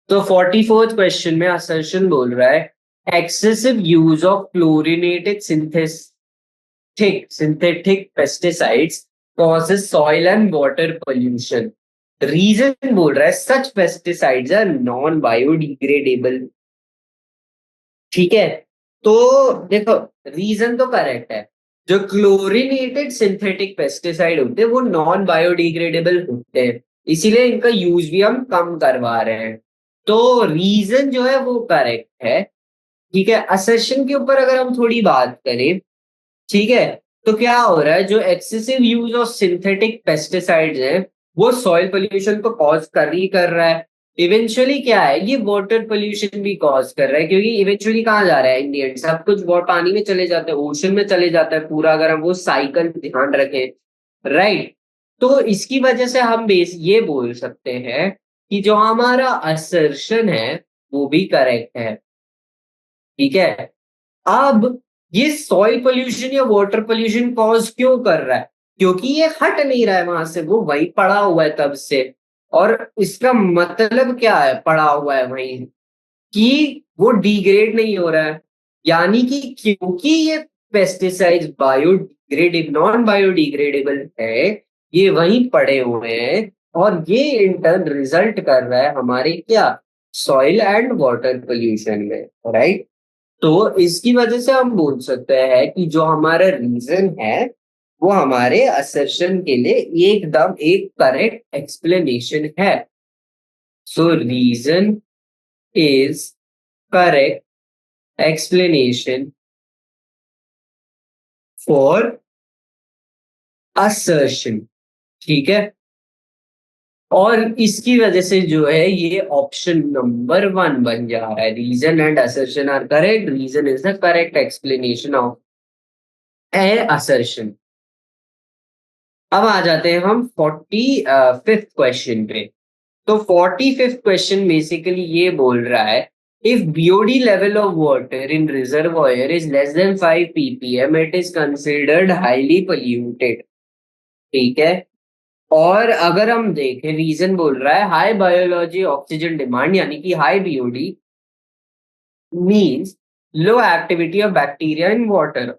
तो 44th क्वेश्चन में असर्शन बोल रहा है excessive use of chlorinated synthetic pesticides causes soil and water pollution. Reason बोल रहा है such pesticides are non biodegradable. ठीक है, तो देखो रीजन तो करेक्ट है, जो क्लोरिनेटेड सिंथेटिक पेस्टिसाइड होते हैं वो नॉन बायोडिग्रेडेबल होते हैं, इसीलिए इनका यूज भी हम कम करवा रहे हैं। तो रीजन जो है वो करेक्ट है। ठीक है, असर्शन के ऊपर अगर हम थोड़ी बात करें, ठीक है, तो क्या हो रहा है जो excessive use of synthetic pesticides है वो सॉइल पोल्यूशन तो कॉज कर ही कर रहा है। इवेंचुअली क्या है ये वाटर पोल्यूशन भी कॉज कर रहा है, क्योंकि इवेंचुअली कहाँ जा रहा है इन दी एंड सब कुछ पानी में चले जाता है, ओशन में चले जाता है पूरा, अगर हम वो साइकिल ध्यान रखें, राइट। तो इसकी वजह से हम बेस ये बोल सकते हैं कि जो हमारा असर्शन है वो भी करेक्ट है। ठीक है, अब ये सॉइल पोल्यूशन या वाटर पोल्यूशन कॉज क्यों कर रहा है, क्योंकि ये हट नहीं रहा है वहां से, वो वहीं पड़ा हुआ है तब से। और इसका मतलब क्या है पड़ा हुआ है वहीं, कि वो डिग्रेड नहीं हो रहा है, यानी कि क्योंकि ये पेस्टिसाइड्स बायोडिग्रेडेबल नॉन बायोडिग्रेडेबल है, ये वहीं पड़े हुए हैं, और ये इंटर्न रिजल्ट कर रहा है हमारे क्या सॉइल एंड वाटर पोल्यूशन में, राइट। तो इसकी वजह से हम बोल सकते हैं कि जो हमारा रीजन है वो हमारे असर्शन के लिए एकदम एक करेक्ट एक्सप्लेनेशन है। So reason is correct explanation for assertion. ठीक है, और इसकी वजह से जो है ये ऑप्शन नंबर 1 बन जा रहा है, reason and assertion are correct, reason is the correct explanation of a assertion. अब आ जाते हैं हम 45th क्वेश्चन पे। तो 45th क्वेश्चन बेसिकली ये बोल रहा है if BOD level of water in reservoir is less then 5 ppm it is considered highly polluted. ठीक है, और अगर हम देखें, रीजन बोल रहा है हाई बायोलॉजी ऑक्सीजन डिमांड, यानी कि high BOD means low activity of bacteria in water.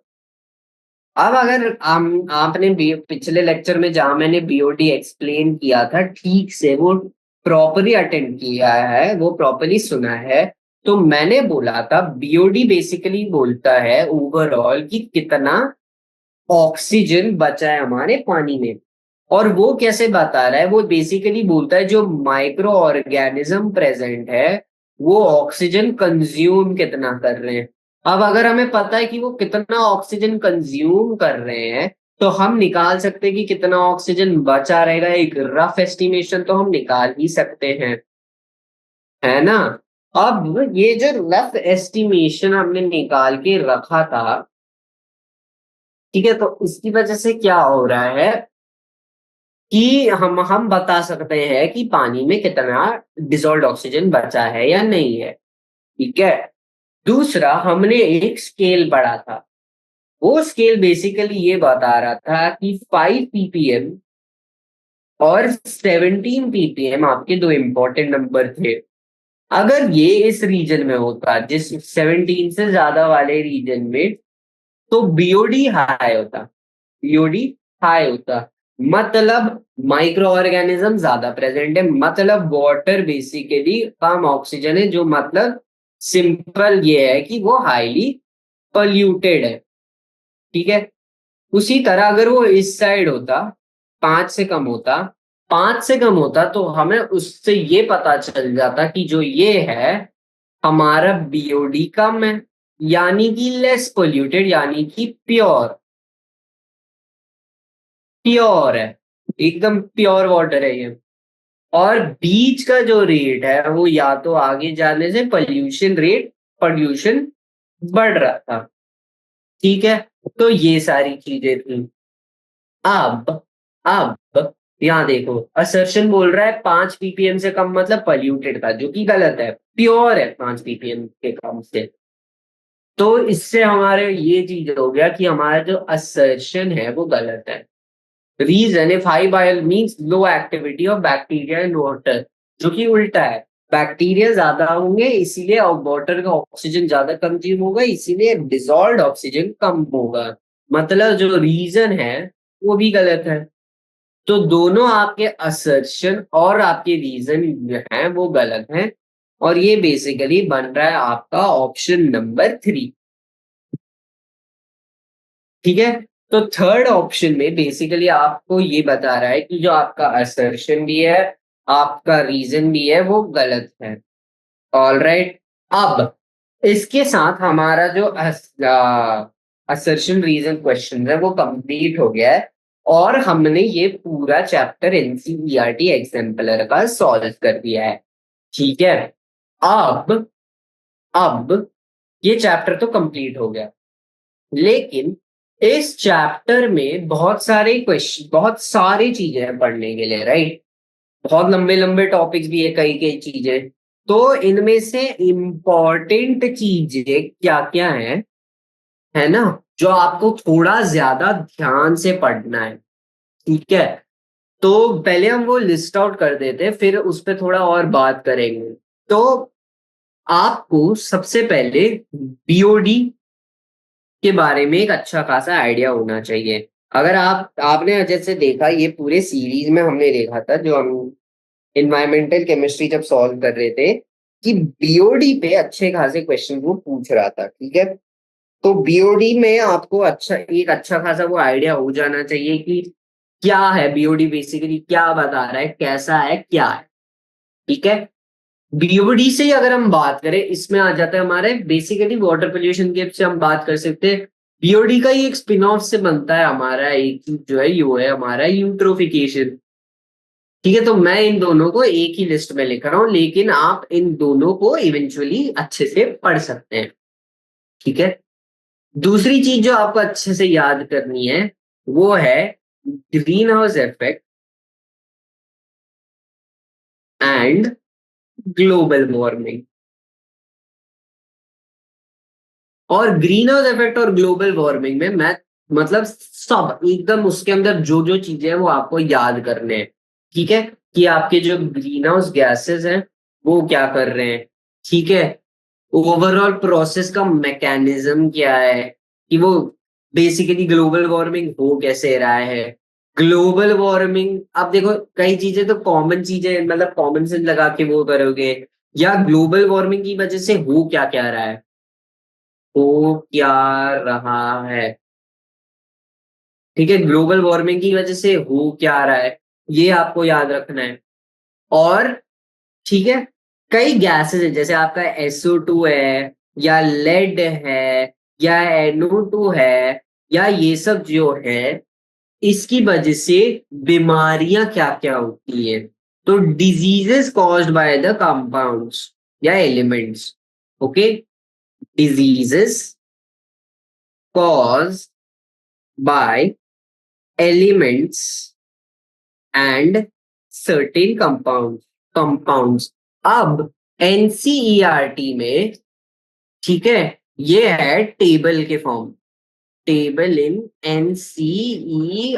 अब अगर आपने पिछले लेक्चर में जहां मैंने बीओडी एक्सप्लेन किया था ठीक से, वो प्रॉपरली अटेंड किया है, वो प्रॉपरली सुना है, तो मैंने बोला था बीओडी बेसिकली बोलता है ओवरऑल कि कितना ऑक्सीजन बचा है हमारे पानी में। और वो कैसे बता रहा है, वो बेसिकली बोलता है जो माइक्रो ऑर्गेनिज्म प्रेजेंट है वो ऑक्सीजन कंज्यूम कितना कर रहे हैं। अब अगर हमें पता है कि वो कितना ऑक्सीजन कंज्यूम कर रहे हैं, तो हम निकाल सकते हैं कि कितना ऑक्सीजन बचा रहेगा। एक रफ एस्टिमेशन तो हम निकाल ही सकते हैं, है ना। अब ये जो रफ एस्टिमेशन हमने निकाल के रखा था, ठीक है, तो इसकी वजह से क्या हो रहा है कि हम बता सकते हैं कि पानी में कितना डिसॉल्व्ड ऑक्सीजन बचा है या नहीं है। ठीक है। दूसरा, हमने एक स्केल पढ़ा था, वो स्केल बेसिकली ये बता रहा था कि 5 ppm और 17 ppm आपके दो इंपॉर्टेंट नंबर थे। अगर ये इस रीजन में होता, जिस 17 से ज्यादा वाले रीजन में, तो बीओडी हाई होता, बीओडी हाई होता, मतलब माइक्रो ऑर्गेनिज्म ज्यादा प्रेजेंट है, मतलब वाटर बेसिकली कम ऑक्सीजन है, जो मतलब सिंपल ये है कि वो हाईली पोल्यूटेड है। ठीक है। उसी तरह अगर वो इस साइड होता, 5 से कम होता, 5 से कम होता, तो हमें उससे ये पता चल जाता कि जो ये है हमारा बीओडी कम है, यानी कि लेस पोल्यूटेड, यानी कि प्योर, प्योर है, एकदम प्योर वाटर है ये। और बीच का जो रेट है वो या तो आगे जाने से पोल्यूशन बढ़ रहा था। ठीक है। तो ये सारी चीजें थी। अब अब यहाँ देखो, असर्शन बोल रहा है 5 ppm से कम मतलब पोल्यूटेड था, जो कि गलत है, प्योर है 5 ppm के कम से। तो इससे हमारे ये चीज हो गया कि हमारा जो असर्शन है वो गलत है। Reason, if high bio means low activity of bacteria in water, जो कि उल्टा है, बैक्टीरिया ज्यादा होंगे इसीलिए वाटर का ऑक्सीजन ज्यादा कंज्यूम होगा, इसीलिए डिसॉल्व्ड ऑक्सीजन कम होगा। मतलब जो रीजन है वो भी गलत है। तो दोनों आपके असर्शन और आपके रीजन जो है वो गलत है, और ये बेसिकली बन रहा है आपका ऑप्शन नंबर 3। ठीक है। तो थर्ड ऑप्शन में बेसिकली आपको ये बता रहा है कि जो आपका असर्शन भी है, आपका रीजन भी है, वो गलत है। All right. अब इसके साथ हमारा जो असर्शन रीजन क्वेश्चन है वो कंप्लीट हो गया है, और हमने ये पूरा चैप्टर एनसीईआरटी एग्जाम्पलर का सॉल्व कर दिया है। ठीक है। अब अब ये चैप्टर तो कंप्लीट हो गया, लेकिन इस चैप्टर में बहुत सारे क्वेश्चन, बहुत सारी चीजें हैं पढ़ने के लिए, राइट। बहुत लंबे लंबे टॉपिक्स भी है, कई कई चीजें। तो इनमें से इम्पोर्टेंट चीजें क्या क्या है ना, जो आपको थोड़ा ज्यादा ध्यान से पढ़ना है। ठीक है। तो पहले हम वो लिस्ट आउट कर देते हैं, फिर उस पर थोड़ा और बात करेंगे। तो आपको सबसे पहले बीओडी के बारे में एक अच्छा खासा आइडिया होना चाहिए। अगर आपने जैसे देखा, ये पूरे सीरीज में हमने देखा था, जो हम इन्वायरमेंटल केमिस्ट्री जब सॉल्व कर रहे थे, कि बीओडी पे अच्छे खासे क्वेश्चन वो पूछ रहा था। ठीक है। तो बीओडी में आपको एक अच्छा खासा वो आइडिया हो जाना चाहिए कि क्या है बीओडी, बेसिकली क्या बता रहा है, कैसा है, क्या है। ठीक है। बीओडी से ही अगर हम बात करें, इसमें आ जाता है हमारे बेसिकली वाटर पोल्यूशन के से हम बात कर सकते हैं। बीओडी का ही एक स्पिन ऑफ से बनता है हमारा एक चीज जो है, यो है हमारा यूट्रोफिकेशन। ठीक है। तो मैं इन दोनों को एक ही लिस्ट में लिख रहा हूं, लेकिन आप इन दोनों को इवेंचुअली अच्छे से पढ़ सकते हैं। ठीक है। दूसरी चीज जो आपको अच्छे से याद करनी है वो है green house effect and global warming. और ग्रीन हाउस इफेक्ट और ग्लोबल वार्मिंग में मैं मतलब सब एकदम उसके अंदर जो जो चीजें हैं वो आपको याद करने हैं, ठीक है, कि आपके जो ग्रीन हाउस गैसेस हैं वो क्या कर रहे हैं, ठीक है, ओवरऑल प्रोसेस का मैकेनिज्म क्या है, कि वो बेसिकली ग्लोबल वार्मिंग हो कैसे रहा है। ग्लोबल वार्मिंग, अब देखो कई चीजें तो कॉमन चीजें, मतलब कॉमन सेंस लगा के वो करोगे, या ग्लोबल वार्मिंग की वजह से हो क्या क्या रहा है, हो क्या रहा है, ठीक है, ग्लोबल वार्मिंग की वजह से हो क्या रहा है, ये आपको याद रखना है। और ठीक है, कई गैसेस है जैसे आपका SO2 है, या लेड है, या NO2 है, या ये सब जो है, इसकी वजह से बीमारियां क्या क्या होती है। तो diseases caused by the compounds या elements, okay, diseases caused by elements and certain compounds. अब एनसीईआरटी में, ठीक है, ये है टेबल के फॉर्म, टेबल इन एनसीईआरटी।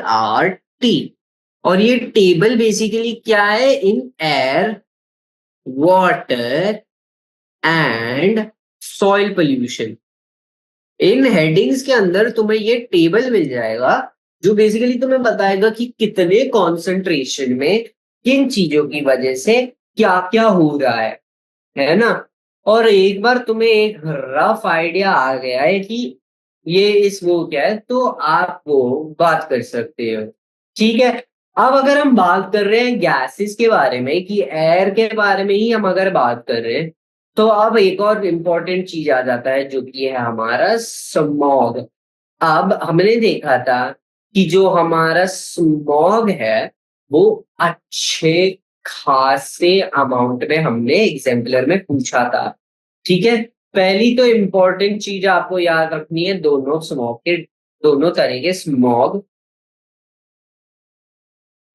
और ये टेबल बेसिकली क्या है, in air, water and soil pollution. In headings के अंदर तुम्हें ये टेबल मिल जाएगा जो बेसिकली तुम्हें बताएगा कि कितने कॉन्सेंट्रेशन में किन चीजों की वजह से क्या क्या हो रहा है ना। और एक बार तुम्हें एक रफ आइडिया आ गया है कि ये इस वो क्या है, तो आप वो बात कर सकते हो, ठीक है। अब अगर हम बात कर रहे हैं गैसेस के बारे में, कि एयर के बारे में ही हम अगर बात कर रहे हैं, तो अब एक और इम्पोर्टेंट चीज आ जाता है जो कि है हमारा स्मॉग। अब हमने देखा था कि जो हमारा स्मॉग है वो अच्छे खासे अमाउंट में हमने एग्जाम्पलर में पूछा था, ठीक है। पहली तो इम्पोर्टेंट चीज आपको याद रखनी है, दोनों स्मॉग के, दोनों तरह के स्मॉग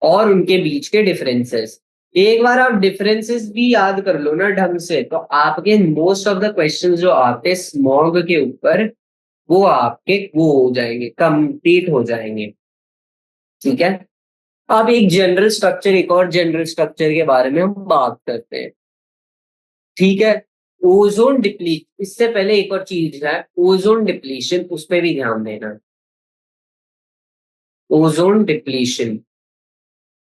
और उनके बीच के डिफरेंसेस। एक बार आप डिफरेंसेस भी याद कर लो ना ढंग से, तो आपके मोस्ट ऑफ द क्वेश्चंस जो आते स्मॉग के ऊपर, वो आपके वो हो जाएंगे, कंप्लीट हो जाएंगे, ठीक है। अब एक जनरल स्ट्रक्चर, एक और जनरल स्ट्रक्चर के बारे में हम बात करते हैं, ठीक है। ओजोन डिप्लीट, इससे पहले एक और चीज है ओजोन डिप्लीशन, उस पर भी ध्यान देना, ओजोन डिप्लीशन,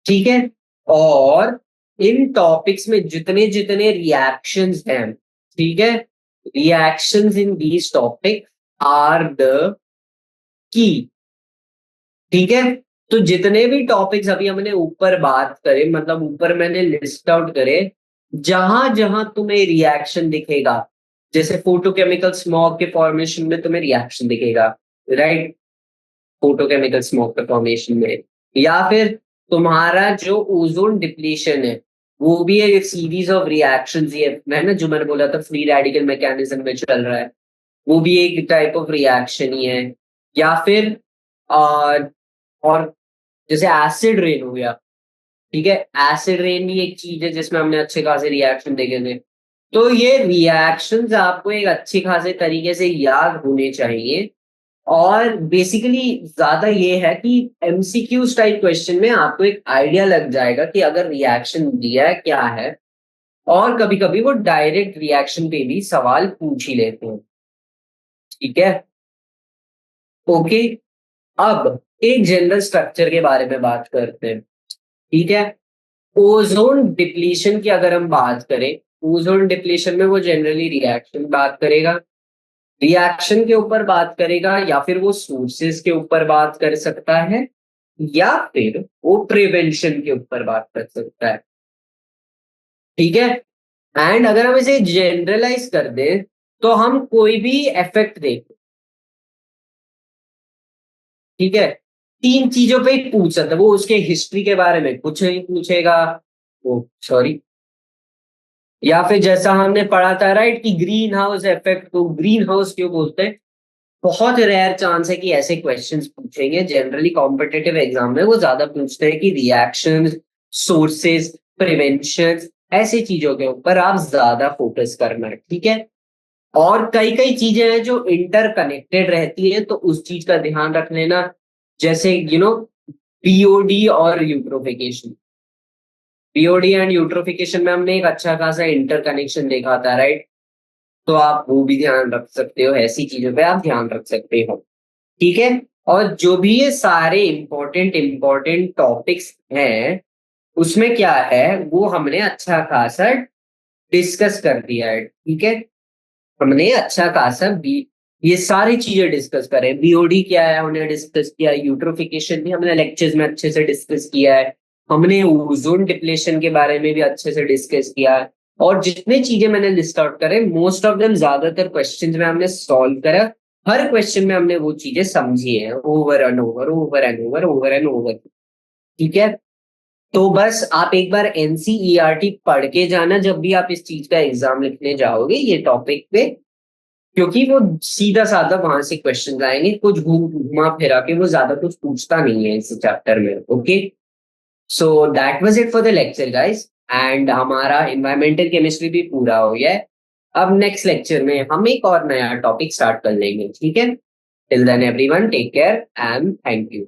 ठीक है। और इन टॉपिक्स में जितने जितने रिएक्शंस हैं, ठीक है, reactions in these topic are the key, ठीक है। तो जितने भी टॉपिक्स अभी हमने ऊपर बात करे, मतलब ऊपर मैंने लिस्ट आउट करे, जहां जहां तुम्हें रिएक्शन दिखेगा, जैसे फोटोकेमिकल स्मॉग के फॉर्मेशन में तुम्हें रिएक्शन दिखेगा, राइट, फोटोकेमिकल स्मॉग के फॉर्मेशन में, या फिर तुम्हारा जो ओजोन डिप्लीशन है वो भी एक सीरीज ऑफ रिएक्शंस ही है ना, जो मैंने बोला था फ्री रेडिकल मैकेनिज्म में चल रहा है, वो भी एक टाइप ऑफ रिएक्शन ही है। या फिर और जैसे एसिड रेन हो गया, ठीक है, एसिड रेन भी एक चीज है जिसमें हमने अच्छे खासे रिएक्शन देखे थे। तो ये रिएक्शंस आपको एक अच्छे खासे तरीके से याद होने चाहिए। और बेसिकली ज्यादा ये है कि एमसीक्यूज टाइप क्वेश्चन में आपको एक आइडिया लग जाएगा कि अगर रिएक्शन दिया है क्या है, और कभी कभी वो डायरेक्ट रिएक्शन पे भी सवाल पूछ ही लेते हैं, ठीक है, ओके। अब एक जनरल स्ट्रक्चर के बारे में बात करते हैं, ठीक है। ओजोन डिप्लीशन की अगर हम बात करें, ओजोन डिप्लीशन में वो जनरली रिएक्शन बात करेगा, रिएक्शन के ऊपर बात करेगा, या फिर वो सोर्सेस के ऊपर बात कर सकता है, या फिर वो प्रिवेंशन के ऊपर बात कर सकता है, ठीक है। एंड अगर हम इसे जनरलाइज कर दें, तो हम कोई भी इफेक्ट देखें, ठीक है, तीन चीजों पे ही पूछ सकता है, वो उसके हिस्ट्री के बारे में कुछ नहीं पूछेगा, वो सॉरी, या फिर जैसा हमने पढ़ा था राइट, कि ग्रीन हाउस इफेक्ट को ग्रीन हाउस क्यों बोलते हैं। बहुत रेयर चांस है कि ऐसे क्वेश्चंस पूछेंगे, जनरली कॉम्पिटिटिव एग्जाम में वो ज्यादा पूछते हैं कि रिएक्शन, सोर्सेज, प्रिवेंशन, ऐसी चीजों के ऊपर आप ज्यादा फोकस करना है, ठीक है। और कई कई चीजें हैं जो इंटरकनेक्टेड रहती है, तो उस चीज का ध्यान रख लेना, जैसे बीओडी और यूट्रोफिकेशन। बीओडी एंड यूट्रोफिकेशन में हमने एक अच्छा खासा इंटरकनेक्शन देखा था, राइट? तो आप वो भी ध्यान रख सकते हो, ऐसी चीजों पे आप ध्यान रख सकते हो। ठीक है। और जो भी ये सारे इंपॉर्टेंट इंपॉर्टेंट टॉपिक्स हैं, उसमें क्या है, वो हमने अच्छा खासा डिस्कस कर दिया है। ठीक है। हमने अच्छा खासा भी ये सारी चीजें डिस्कस करें, बीओडी क्या है हमने डिस्कस किया, यूट्रोफिकेशन भी हमने लेक्चर्स में अच्छे से डिस्कस किया है, हमने ओजोन डिप्लेशन के बारे में भी अच्छे से डिस्कस किया है। और जितने चीजें मैंने लिस्ट आउट करे, मोस्ट ऑफ देम ज्यादातर क्वेश्चंस में हमने सॉल्व करा। हर क्वेश्चन में हमने वो चीजें समझी है, over and over, over and over, over and over. ठीक है। तो बस आप एक बार एनसीईआरटी पढ़ के जाना जब भी आप इस चीज का एग्जाम लिखने जाओगे ये टॉपिक पे, क्योंकि वो सीधा साधा वहां से क्वेश्चन आएंगे, कुछ घुमा फिरा के, वो ज्यादा कुछ पूछता नहीं है इस चैप्टर में। Okay. So that was it for the lecture guys, and हमारा इन्वायरमेंटल केमिस्ट्री भी पूरा हो गया है। अब नेक्स्ट लेक्चर में हम एक और नया टॉपिक स्टार्ट कर लेंगे। ठीक है। Till then everyone take care and thank you.